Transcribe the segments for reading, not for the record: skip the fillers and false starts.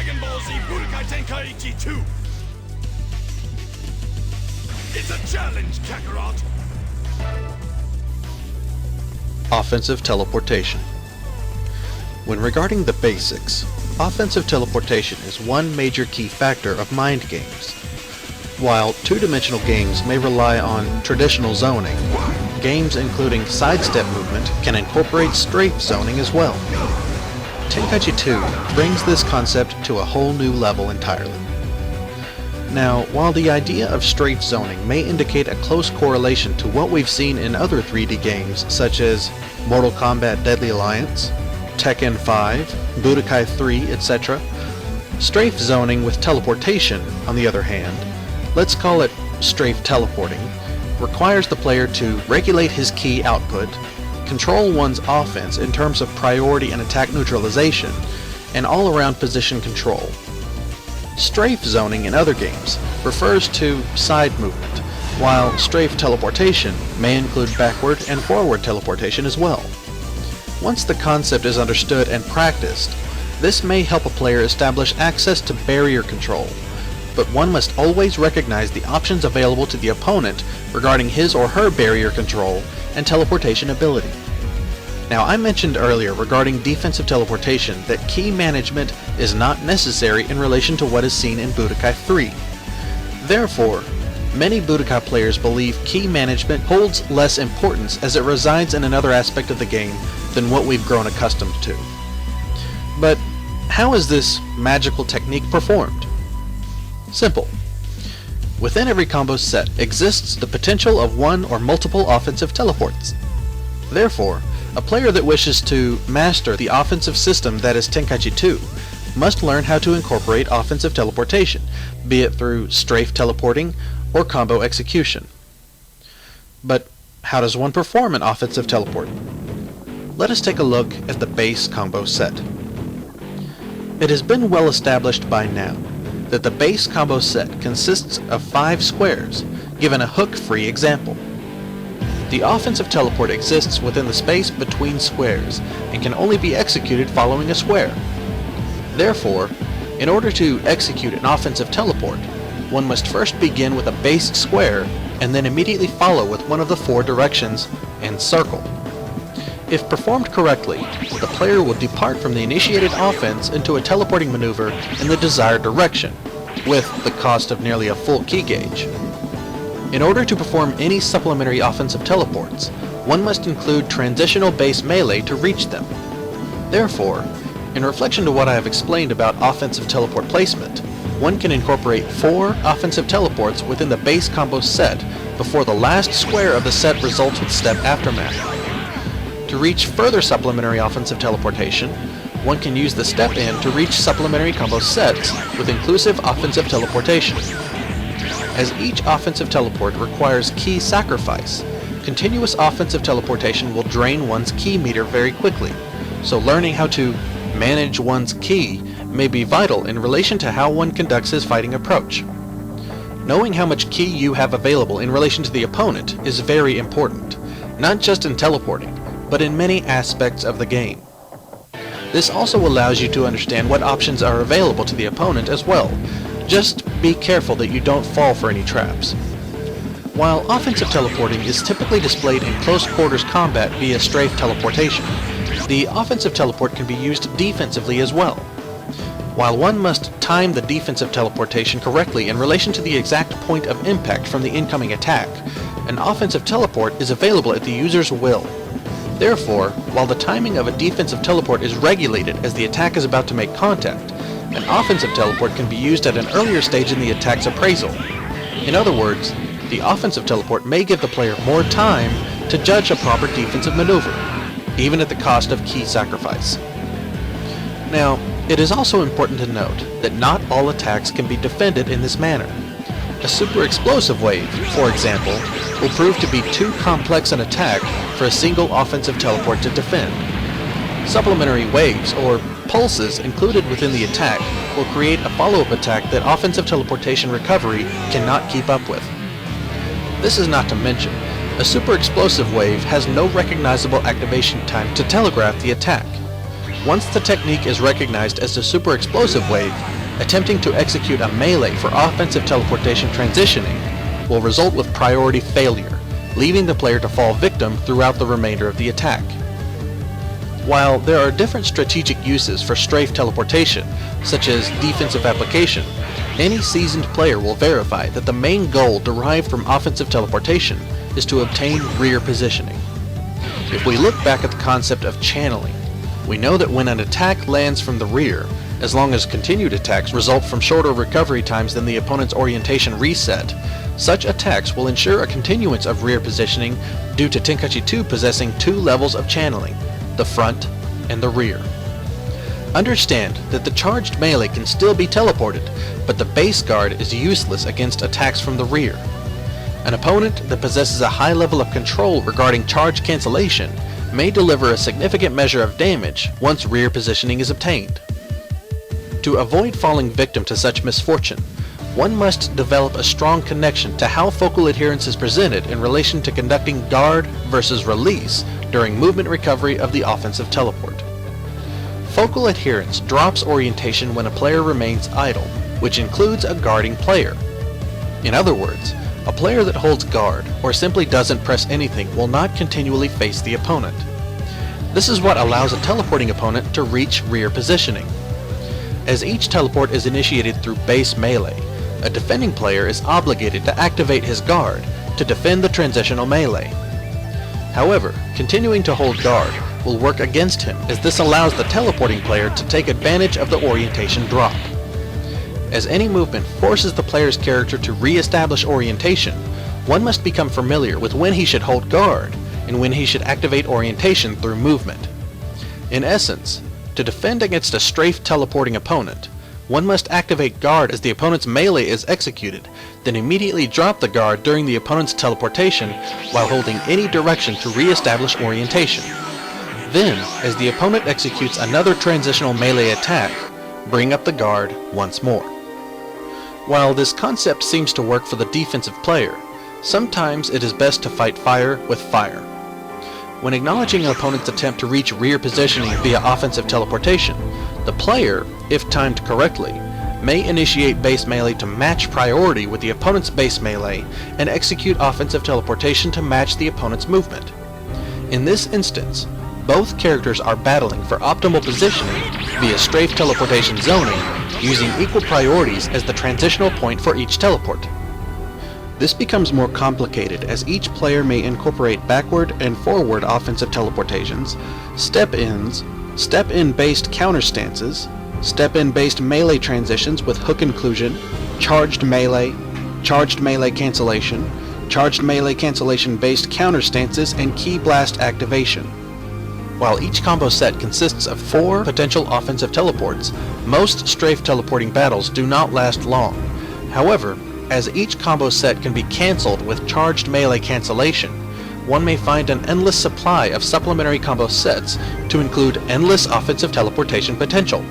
Dragon Ball Z Budokai Tenkaichi 2! It's a challenge, Kakarot! Offensive teleportation. When regarding the basics, offensive teleportation is one major key factor of mind games. While two-dimensional games may rely on traditional zoning, games including sidestep movement can incorporate strafe zoning as well. Tenkaichi 2 brings this concept to a whole new level entirely. Now, while the idea of strafe zoning may indicate a close correlation to what we've seen in other 3D games such as Mortal Kombat Deadly Alliance, Tekken 5, Budokai 3, etc., strafe zoning with teleportation, on the other hand, let's call it strafe teleporting, requires the player to regulate his ki output, control one's offense in terms of priority and attack neutralization, and all-around position control. Strafe zoning in other games refers to side movement, while strafe teleportation may include backward and forward teleportation as well. Once the concept is understood and practiced, this may help a player establish access to barrier control, but one must always recognize the options available to the opponent regarding his or her barrier control and teleportation ability. Now, I mentioned earlier regarding defensive teleportation that key management is not necessary in relation to what is seen in Budokai 3. Therefore, many Budokai players believe key management holds less importance as it resides in another aspect of the game than what we've grown accustomed to. But how is this magical technique performed? Simple. Within every combo set exists the potential of one or multiple offensive teleports. Therefore, a player that wishes to master the offensive system that is Tenkaichi 2 must learn how to incorporate offensive teleportation, be it through strafe teleporting or combo execution. But how does one perform an offensive teleport? Let us take a look at the base combo set. It has been well established by now that the base combo set consists of 5 squares, given a hook-free example. The offensive teleport exists within the space between squares and can only be executed following a square. Therefore, in order to execute an offensive teleport, one must first begin with a base square and then immediately follow with one of the 4 directions and circle. If performed correctly, the player will depart from the initiated offense into a teleporting maneuver in the desired direction, with the cost of nearly a full ki gauge. In order to perform any supplementary offensive teleports, one must include transitional base melee to reach them. Therefore, in reflection to what I have explained about offensive teleport placement, one can incorporate 4 offensive teleports within the base combo set before the last square of the set results with step aftermath. To reach further supplementary offensive teleportation, one can use the step in to reach supplementary combo sets with inclusive offensive teleportation. As each offensive teleport requires ki sacrifice, continuous offensive teleportation will drain one's ki meter very quickly, so learning how to manage one's ki may be vital in relation to how one conducts his fighting approach. Knowing how much ki you have available in relation to the opponent is very important, not just in teleporting, but in many aspects of the game. This also allows you to understand what options are available to the opponent as well. Just be careful that you don't fall for any traps. While offensive teleporting is typically displayed in close quarters combat via strafe teleportation, the offensive teleport can be used defensively as well. While one must time the defensive teleportation correctly in relation to the exact point of impact from the incoming attack, an offensive teleport is available at the user's will. Therefore, while the timing of a defensive teleport is regulated as the attack is about to make contact, an offensive teleport can be used at an earlier stage in the attack's appraisal. In other words, the offensive teleport may give the player more time to judge a proper defensive maneuver, even at the cost of ki sacrifice. Now, it is also important to note that not all attacks can be defended in this manner. A super explosive wave, for example, will prove to be too complex an attack for a single offensive teleport to defend. Supplementary waves, or pulses included within the attack, will create a follow-up attack that offensive teleportation recovery cannot keep up with. This is not to mention, a super explosive wave has no recognizable activation time to telegraph the attack. Once the technique is recognized as the super explosive wave, attempting to execute a melee for offensive teleportation transitioning will result with priority failure, leaving the player to fall victim throughout the remainder of the attack. While there are different strategic uses for strafe teleportation, such as defensive application, any seasoned player will verify that the main goal derived from offensive teleportation is to obtain rear positioning. If we look back at the concept of channeling, we know that when an attack lands from the rear, as long as continued attacks result from shorter recovery times than the opponent's orientation reset, such attacks will ensure a continuance of rear positioning due to Tenkaichi 2 possessing two levels of channeling, the front and the rear. Understand that the charged melee can still be teleported, but the base guard is useless against attacks from the rear. An opponent that possesses a high level of control regarding charge cancellation may deliver a significant measure of damage once rear positioning is obtained. To avoid falling victim to such misfortune, one must develop a strong connection to how focal adherence is presented in relation to conducting guard versus release during movement recovery of the offensive teleport. Focal adherence drops orientation when a player remains idle, which includes a guarding player. In other words, a player that holds guard or simply doesn't press anything will not continually face the opponent. This is what allows a teleporting opponent to reach rear positioning. As each teleport is initiated through base melee, a defending player is obligated to activate his guard to defend the transitional melee. However, continuing to hold guard will work against him, as this allows the teleporting player to take advantage of the orientation drop. As any movement forces the player's character to re-establish orientation, one must become familiar with when he should hold guard and when he should activate orientation through movement. In essence, to defend against a strafe teleporting opponent, one must activate guard as the opponent's melee is executed, then immediately drop the guard during the opponent's teleportation while holding any direction to re-establish orientation. Then, as the opponent executes another transitional melee attack, bring up the guard once more. While this concept seems to work for the defensive player, sometimes it is best to fight fire with fire. When acknowledging an opponent's attempt to reach rear positioning via offensive teleportation, the player, if timed correctly, may initiate base melee to match priority with the opponent's base melee and execute offensive teleportation to match the opponent's movement. In this instance, both characters are battling for optimal positioning via strafe teleportation zoning, using equal priorities as the transitional point for each teleport. This becomes more complicated as each player may incorporate backward and forward offensive teleportations, step-ins, step-in based counter stances, step-in based melee transitions with hook inclusion, charged melee cancellation based counter stances, and key blast activation. While each combo set consists of 4 potential offensive teleports, most strafe teleporting battles do not last long. However, as each combo set can be cancelled with charged melee cancellation, one may find an endless supply of supplementary combo sets to include endless offensive teleportation potential.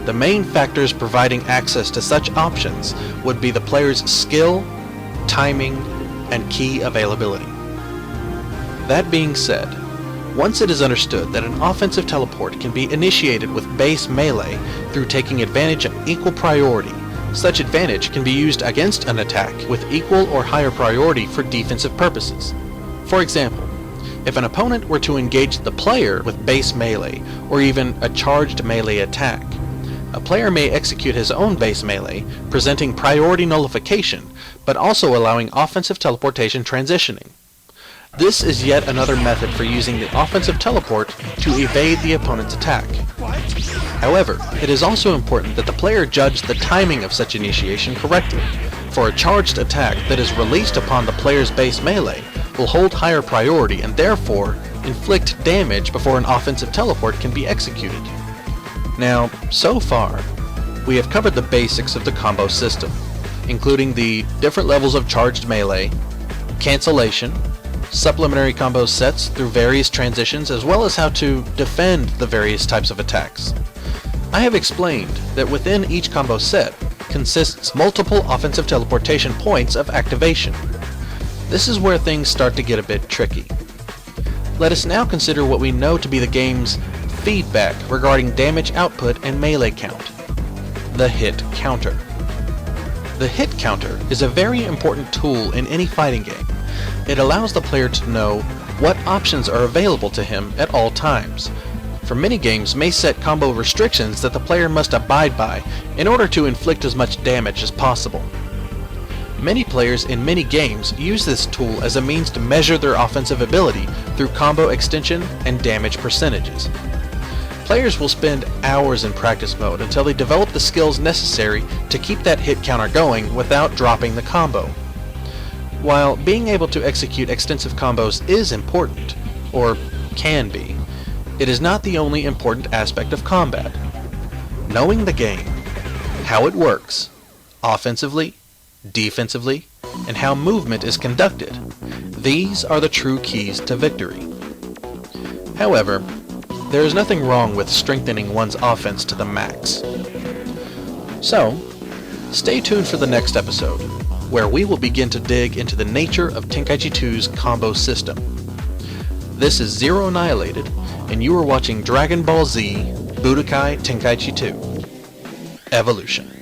The main factors providing access to such options would be the player's skill, timing, and key availability. That being said, once it is understood that an offensive teleport can be initiated with base melee through taking advantage of equal priority, such advantage can be used against an attack with equal or higher priority for defensive purposes. For example, if an opponent were to engage the player with base melee or even a charged melee attack, a player may execute his own base melee, presenting priority nullification, but also allowing offensive teleportation transitioning. This is yet another method for using the offensive teleport to evade the opponent's attack. However, it is also important that the player judge the timing of such initiation correctly, for a charged attack that is released upon the player's base melee will hold higher priority and therefore inflict damage before an offensive teleport can be executed. Now, so far, we have covered the basics of the combo system, including the different levels of charged melee, cancellation, supplementary combo sets through various transitions, as well as how to defend the various types of attacks. I have explained that within each combo set consists multiple offensive teleportation points of activation. This is where things start to get a bit tricky. Let us now consider what we know to be the game's feedback regarding damage output and melee count. The hit counter. The hit counter is a very important tool in any fighting game. It allows the player to know what options are available to him at all times. For many games may set combo restrictions that the player must abide by in order to inflict as much damage as possible. Many players in many games use this tool as a means to measure their offensive ability through combo extension and damage percentages. Players will spend hours in practice mode until they develop the skills necessary to keep that hit counter going without dropping the combo. While being able to execute extensive combos is important, or can be, it is not the only important aspect of combat. Knowing the game, how it works, offensively, defensively, and how movement is conducted, these are the true keys to victory. However, there is nothing wrong with strengthening one's offense to the max. So, stay tuned for the next episode, where we will begin to dig into the nature of Tenkaichi 2's combo system. This is Zero Annihilated, and you are watching Dragon Ball Z Budokai Tenkaichi 2 Evolution.